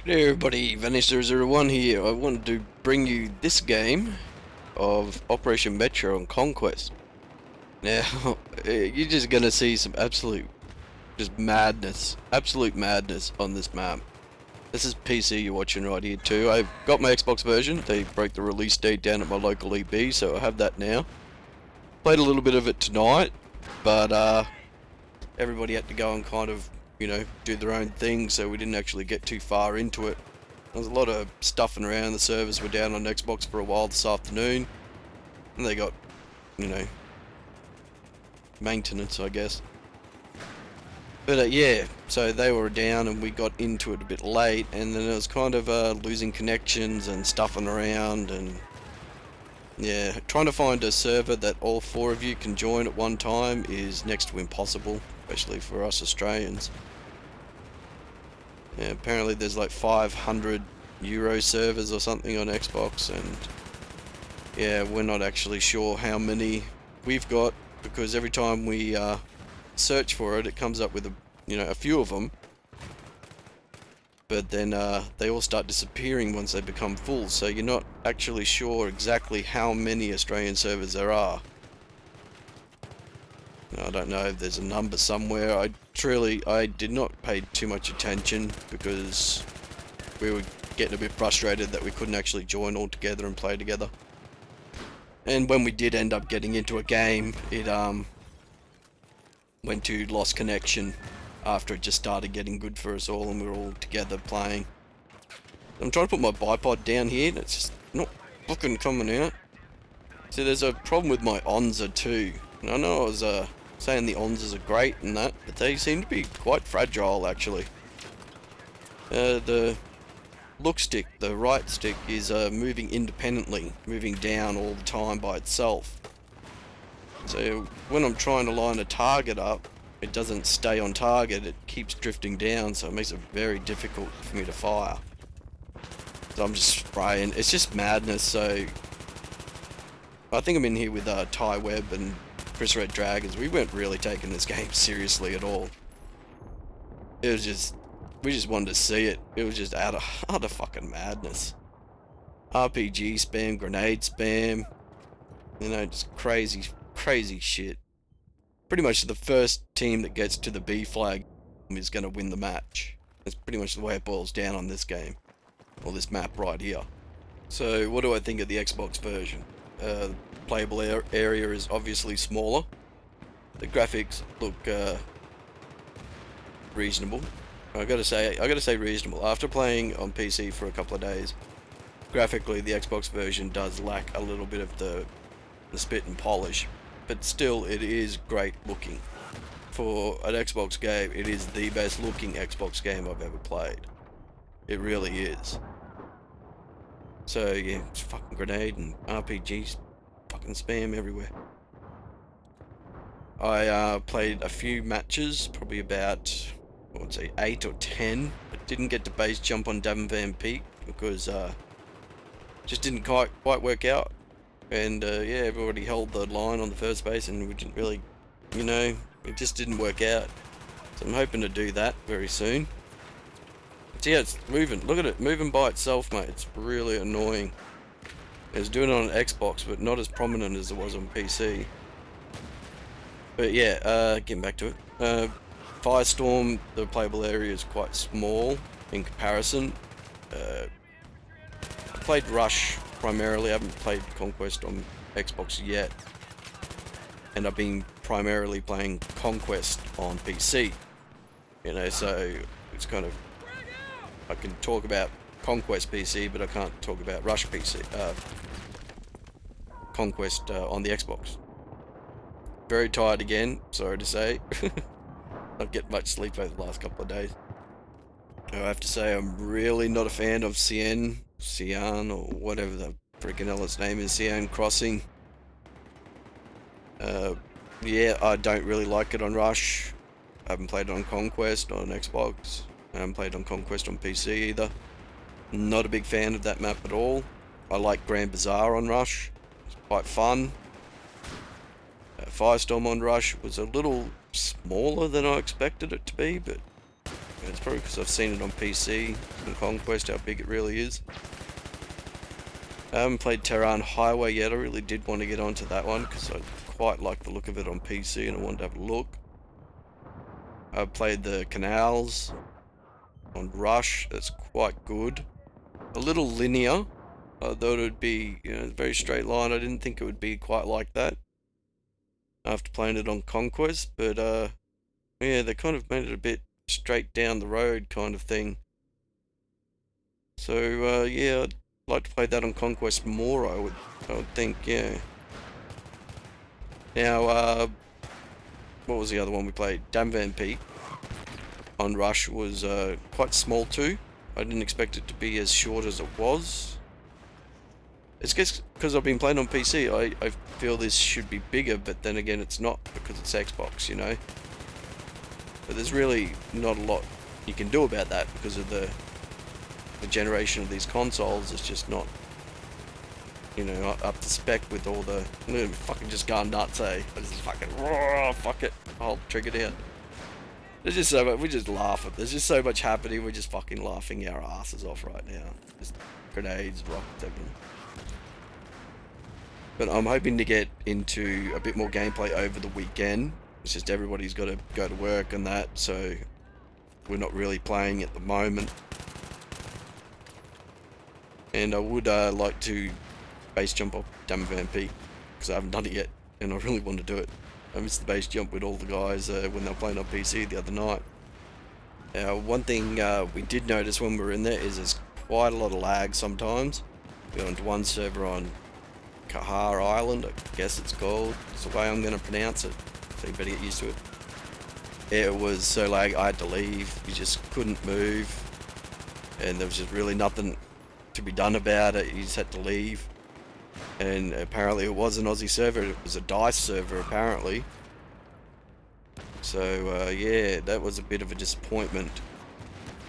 Hey everybody, Vanish001 here. I wanted to bring you this game of Operation Metro on Conquest. Now, you're just gonna see some absolute madness on this map. This is PC you're watching right here too. I've got my Xbox version. They broke the release date down at my local EB, so I have that now. Played a little bit of it tonight, but everybody had to go and kind of, do their own thing, so we didn't actually get too far into it. There was a lot of stuffing around. The servers were down on Xbox for a while this afternoon, and they got, you know, maintenance, I guess. But yeah, so they were down and we got into it a bit late, and then it was kind of losing connections and stuffing around, and yeah, trying to find a server that all four of you can join at one time is next to impossible, especially for us Australians. Yeah, apparently there's like 500 Euro servers or something on Xbox, and yeah, we're not actually sure how many we've got, because every time we search for it, it comes up with a few of them, but then they all start disappearing once they become full, so you're not actually sure exactly how many Australian servers there are. I don't know if there's a number somewhere. I did not pay too much attention because we were getting a bit frustrated that we couldn't actually join all together and play together. And when we did end up getting into a game, it went to lost connection after it just started getting good for us all and we were all together playing. I'm trying to put my bipod down here and it's just not fucking coming out. See, there's a problem with my Onza too. And I know I was saying the Onzas are great and that, but they seem to be quite fragile actually. The look stick, the right stick, is moving independently, moving down all the time by itself. So when I'm trying to line a target up, it doesn't stay on target, it keeps drifting down, so it makes it very difficult for me to fire. So I'm just spraying, it's just madness. So I think I'm in here with Ty Webb and Chris Red Dragons. We weren't really taking this game seriously at all. It was just, we just wanted to see it. It was just utter fucking madness. RPG spam, grenade spam, just crazy shit. Pretty much the first team that gets to the B flag is going to win the match. That's pretty much the way it boils down on this game, or this map right here. So what do I think of the Xbox version? Playable area is obviously smaller. The graphics look reasonable. I gotta say reasonable. After playing on PC for a couple of days, graphically the Xbox version does lack a little bit of the spit and polish, but still it is great looking. For an Xbox game, it is the best looking Xbox game I've ever played. It really is. So yeah, it's fucking grenade and RPGs, fucking spam everywhere. I played a few matches, probably about, I would say 8 or 10, but didn't get to base jump on Davin Van Peak because just didn't quite work out. And yeah, everybody held the line on the first base and we didn't really, it just didn't work out. So I'm hoping to do that very soon. So yeah, it's moving. Look at it, moving by itself, mate. It's really annoying. It was doing it on Xbox, but not as prominent as it was on PC. But yeah, getting back to it. Firestorm, the playable area is quite small in comparison. I played Rush primarily. I haven't played Conquest on Xbox yet. And I've been primarily playing Conquest on PC. So it's kind of, I can talk about Conquest PC, but I can't talk about Rush PC, Conquest on the Xbox. Very tired again, sorry to say. Not get much sleep over the last couple of days. I have to say I'm really not a fan of Cian, or whatever the freaking hell its name is, Cian Crossing. Yeah, I don't really like it on Rush. I haven't played it on Conquest on Xbox. I haven't played on Conquest on PC either. Not a big fan of that map at all. I like Grand Bazaar on Rush. It's quite fun. Firestorm on Rush was a little smaller than I expected it to be, but It's probably because I've seen it on PC and Conquest, how big it really is. I haven't played Tehran Highway yet. I really did want to get onto that one because I quite like the look of it on PC and I wanted to have a look. I've played the Canals on Rush. That's quite good. A little linear. I thought it would be, you know, a very straight line. I didn't think it would be quite like that after playing it on Conquest, but yeah, they kind of made it a bit straight down the road kind of thing. So yeah, I'd like to play that on Conquest more, I would think, yeah. Now, what was the other one we played? Dam Van Peek on Rush was quite small too. I didn't expect it to be as short as it was. It's just because I've been playing on PC, I feel this should be bigger, but then again it's not because it's Xbox, you know. But there's really not a lot you can do about that because of the generation of these consoles. It's just not, you know, up to spec with all the... fucking just gone nuts, eh? I just fucking... fuck it. Hold trigger down. There's just so much... We just laugh at... There's just so much happening. We're just fucking laughing our asses off right now. Just grenades, rockets, everything. But I'm hoping to get into a bit more gameplay over the weekend. It's just everybody's got to go to work and that, so we're not really playing at the moment. And I would like to base jump off Dam Van Peek, because I haven't done it yet, and I really want to do it. I missed the base jump with all the guys when they were playing on PC the other night. Now, one thing we did notice when we were in there is there's quite a lot of lag sometimes. We went to one server on Kahar Island, I guess it's called. It's the way I'm going to pronounce it, so you better get used to it. It was so lag, I had to leave. You just couldn't move, and there was just really nothing to be done about it. You just had to leave. And apparently it was an Aussie server. It was a DICE server apparently. So yeah, that was a bit of a disappointment.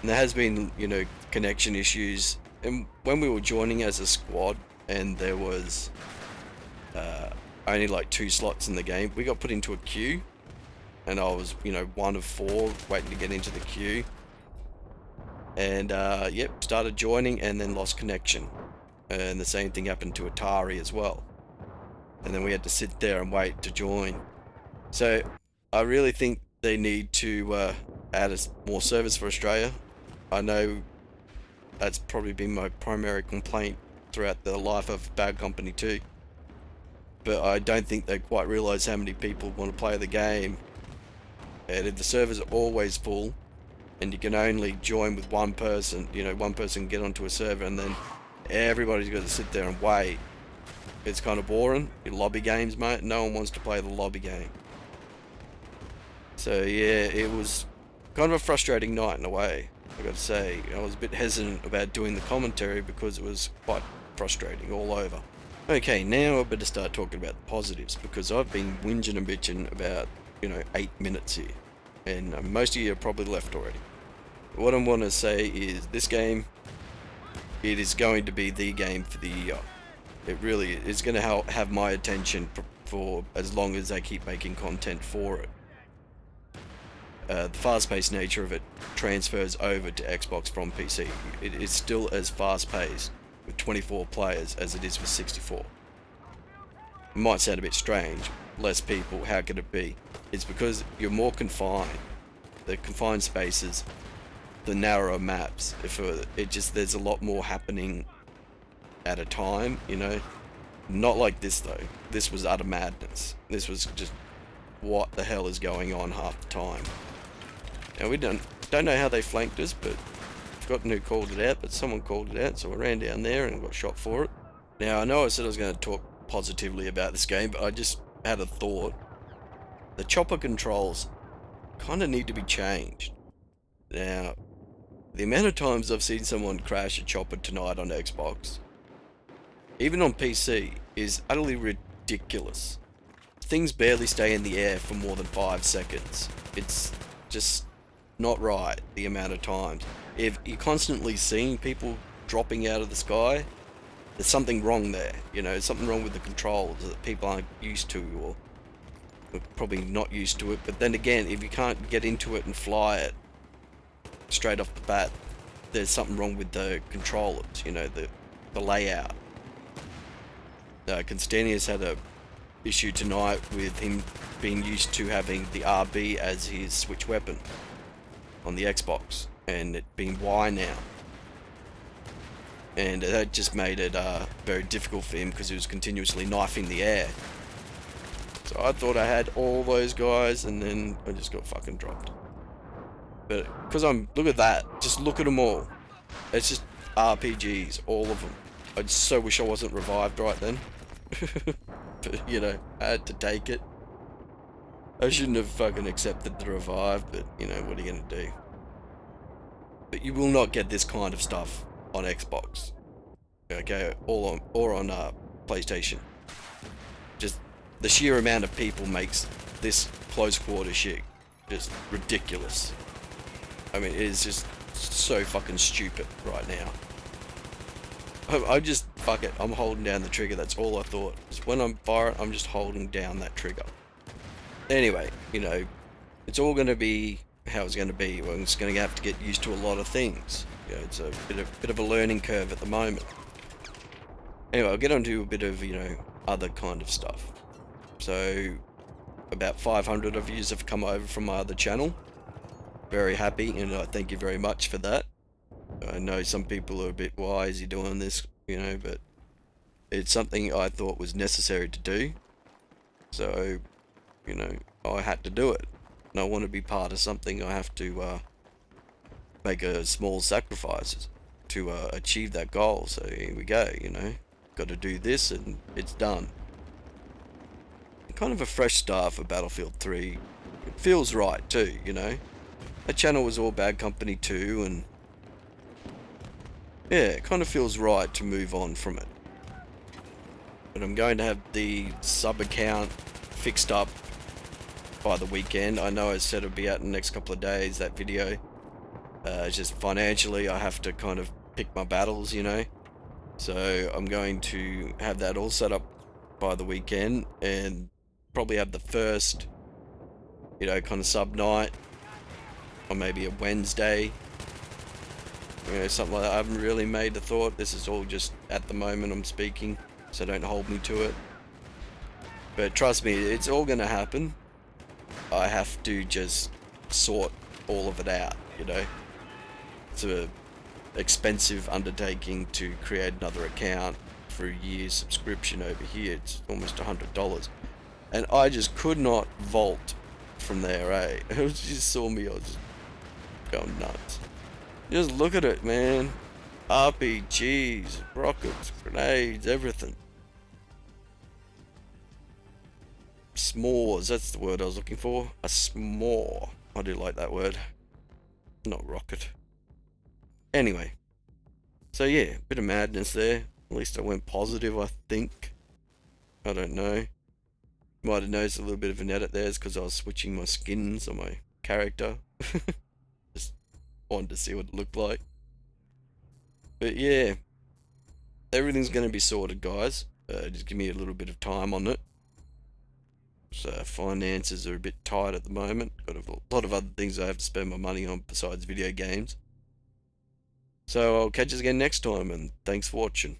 And there has been, you know, connection issues. And when we were joining as a squad, and there was only like 2 slots in the game, we got put into a queue, and I was, you know, one of 4 waiting to get into the queue. And yep, started joining and then lost connection. And the same thing happened to Atari as well. And then we had to sit there and wait to join. So I really think they need to add more service for Australia. I know that's probably been my primary complaint throughout the life of Bad Company 2. But I don't think they quite realise how many people want to play the game. And if the servers are always full, and you can only join with one person, you know, one person can get onto a server and then everybody's got to sit there and wait. It's kind of boring. Your lobby games, mate, no one wants to play the lobby game. So yeah, it was kind of a frustrating night in a way, I gotta say. I was a bit hesitant about doing the commentary because it was quite frustrating all over. Okay, now I better start talking about the positives, because I've been whinging and bitching about, you know, 8 minutes here, and most of you are probably left already. What I want to say is this game, it is going to be the game for the year. It really is going to have my attention for as long as they keep making content for it. The fast-paced nature of it transfers over to Xbox from PC. It is still as fast-paced with 24 players as it is with 64. It might sound a bit strange, less people, how could it be? It's because you're more confined. The confined spaces, the narrower maps, there's a lot more happening at a time, you know. Not like this though. This was utter madness. This was just what the hell is going on half the time. Now we don't know how they flanked us, but I've forgotten who called it out, but someone called it out, so I ran down there and got shot for it. Now I know I said I was going to talk positively about this game, but I just had a thought. The chopper controls kind of need to be changed. Now, the amount of times I've seen someone crash a chopper tonight on Xbox, even on PC, is utterly ridiculous. Things barely stay in the air for more than 5 seconds. It's just not right, the amount of times. If you're constantly seeing people dropping out of the sky, there's something wrong there. You know, something wrong with the controls that people aren't used to, or probably not used to it. But then again, if you can't get into it and fly it, straight off the bat, there's something wrong with the controllers, you know, the layout. Constantius had a issue tonight with him being used to having the RB as his switch weapon on the Xbox, and it being Y now. And that just made it very difficult for him because he was continuously knifing the air. So I thought I had all those guys, and then I just got fucking dropped. But because look at that, just look at them all. It's just RPGs, all of them. I just so wish I wasn't revived right then. But, you know, I had to take it. I shouldn't have fucking accepted the revive, but, you know, what are you gonna do? But you will not get this kind of stuff on Xbox. Okay, or on PlayStation. Just the sheer amount of people makes this close quarter shit just ridiculous. I mean, it is just so fucking stupid right now. I just, fuck it, I'm holding down the trigger, that's all I thought. Just when I'm firing, I'm just holding down that trigger. Anyway, you know, it's all going to be how it's going to be. We're just going to have to get used to a lot of things. You know, it's a bit of a learning curve at the moment. Anyway, I'll get on to a bit of, you know, other kind of stuff. So, about 500 of you have come over from my other channel. Very happy, and I thank you very much for that. I know some people are a bit, why is he doing this, you know, but it's something I thought was necessary to do. So, you know, I had to do it. And I want to be part of something, I have to make a small sacrifices to achieve that goal. So here we go, you know. Got to do this and it's done. Kind of a fresh start for Battlefield 3. It feels right too, you know. That channel was all Bad Company 2, and yeah, it kind of feels right to move on from it. But I'm going to have the sub account fixed up by the weekend. I know I said it'll be out in the next couple of days, that video. It's just financially I have to kind of pick my battles, you know. So I'm going to have that all set up by the weekend, and probably have the first, you know, kind of sub night, or maybe a Wednesday, you know, something like that. I haven't really made the thought. This is all just at the moment I'm speaking, so don't hold me to it. But trust me, it's all gonna happen. I have to just sort all of it out, you know. It's a expensive undertaking to create another account for a year's subscription over here. It's almost $100, and I just could not vault from there, eh? It was just saw me, I was just going nuts. Just look at it, man. RPGs, rockets, grenades, everything. S'mores, that's the word I was looking for. A s'more. I do like that word. Not rocket. Anyway. So yeah, bit of madness there. At least I went positive, I think. I don't know. Might have noticed a little bit of an edit there. It's because I was switching my skins on my character. Just wanted to see what it looked like. But yeah, everything's going to be sorted, guys. Just give me a little bit of time on it. So finances are a bit tight at the moment. Got a lot of other things I have to spend my money on besides video games. So I'll catch you again next time, and thanks for watching.